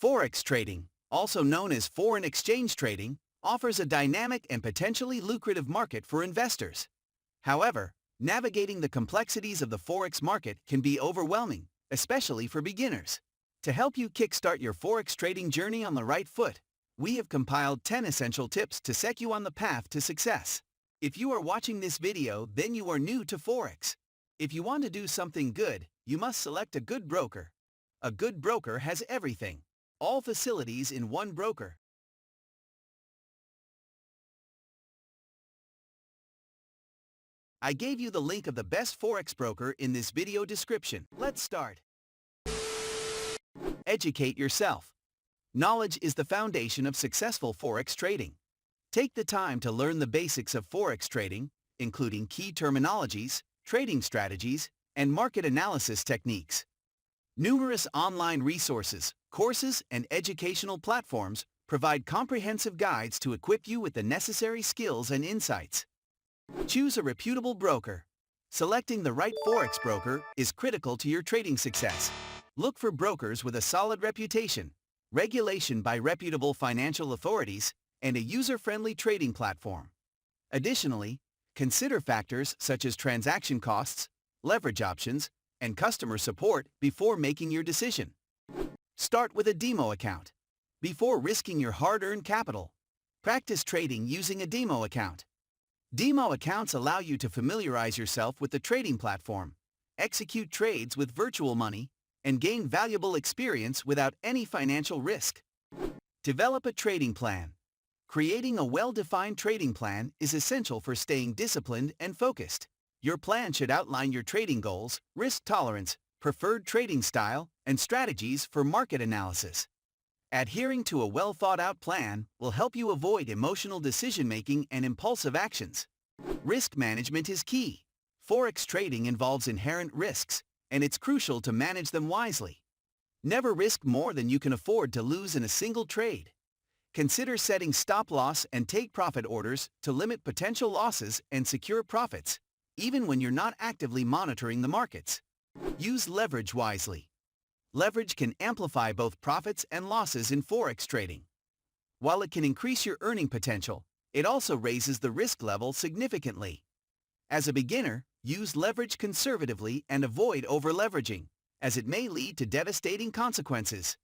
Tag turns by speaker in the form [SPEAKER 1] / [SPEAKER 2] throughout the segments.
[SPEAKER 1] Forex trading, also known as foreign exchange trading, offers a dynamic and potentially lucrative market for investors. However, navigating the complexities of the Forex market can be overwhelming, especially for beginners. To help you kickstart your Forex trading journey on the right foot, we have compiled 10 essential tips to set you on the path to success. If you are watching this video, then you are new to Forex. If you want to do something good, you must select a good broker. A good broker has everything. All facilities in one broker. I gave you the link of the best Forex broker in this video description. Let's start. Educate yourself. Knowledge is the foundation of successful Forex trading. Take the time to learn the basics of Forex trading, including key terminologies, trading strategies, and market analysis techniques. Numerous online resources, courses, and educational platforms provide comprehensive guides to equip you with the necessary skills and insights. Choose a reputable broker. Selecting the right Forex broker is critical to your trading success. Look for brokers with a solid reputation, regulation by reputable financial authorities, and a user-friendly trading platform. Additionally, consider factors such as transaction costs, leverage options, and customer support before making your decision. Start with a demo account. Before risking your hard-earned capital, practice trading using a demo account. Demo accounts allow you to familiarize yourself with the trading platform, execute trades with virtual money, and gain valuable experience without any financial risk. Develop a trading plan. Creating a well-defined trading plan is essential for staying disciplined and focused. Your plan should outline your trading goals, risk tolerance, preferred trading style, and strategies for market analysis. Adhering to a well-thought-out plan will help you avoid emotional decision-making and impulsive actions. Risk management is key. Forex trading involves inherent risks, and it's crucial to manage them wisely. Never risk more than you can afford to lose in a single trade. Consider setting stop-loss and take-profit orders to limit potential losses and secure profits, even when you're not actively monitoring the markets. Use leverage wisely. Leverage can amplify both profits and losses in Forex trading. While it can increase your earning potential, it also raises the risk level significantly. As a beginner, use leverage conservatively and avoid over-leveraging, as it may lead to devastating consequences.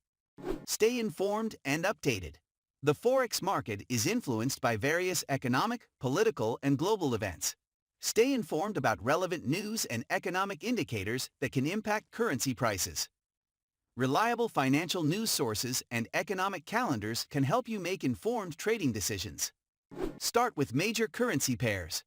[SPEAKER 1] Stay informed and updated. The Forex market is influenced by various economic, political, and global events. Stay informed about relevant news and economic indicators that can impact currency prices. Reliable financial news sources and economic calendars can help you make informed trading decisions. Start with major currency pairs.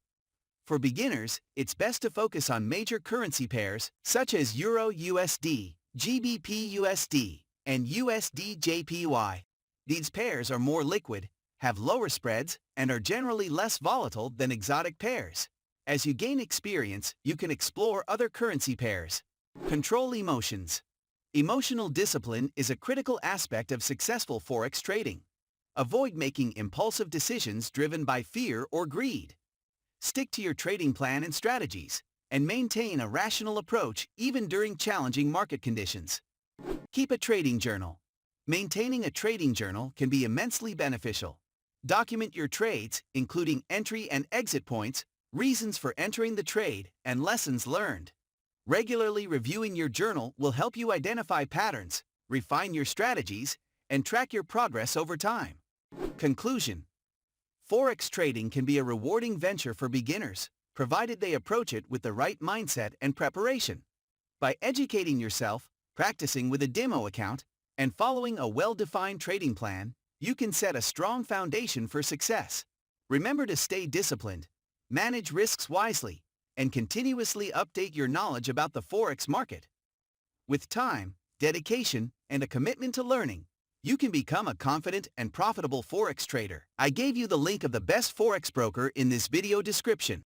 [SPEAKER 1] For beginners, it's best to focus on major currency pairs such as Euro-USD, GBP-USD, and USD-JPY. These pairs are more liquid, have lower spreads, and are generally less volatile than exotic pairs. As you gain experience, you can explore other currency pairs. Control emotions. Emotional discipline is a critical aspect of successful Forex trading. Avoid making impulsive decisions driven by fear or greed. Stick to your trading plan and strategies, and maintain a rational approach even during challenging market conditions. Keep a trading journal. Maintaining a trading journal can be immensely beneficial. Document your trades, including entry and exit points, reasons for entering the trade, and lessons learned. Regularly reviewing your journal will help you identify patterns, refine your strategies, and track your progress over time. Conclusion. Forex trading can be a rewarding venture for beginners, provided they approach it with the right mindset and preparation. By educating yourself, practicing with a demo account, and following a well-defined trading plan, you can set a strong foundation for success. Remember to stay disciplined, manage risks wisely, and continuously update your knowledge about the Forex market. With time, dedication, and a commitment to learning, you can become a confident and profitable Forex trader. I gave you the link of the best Forex broker in this video description.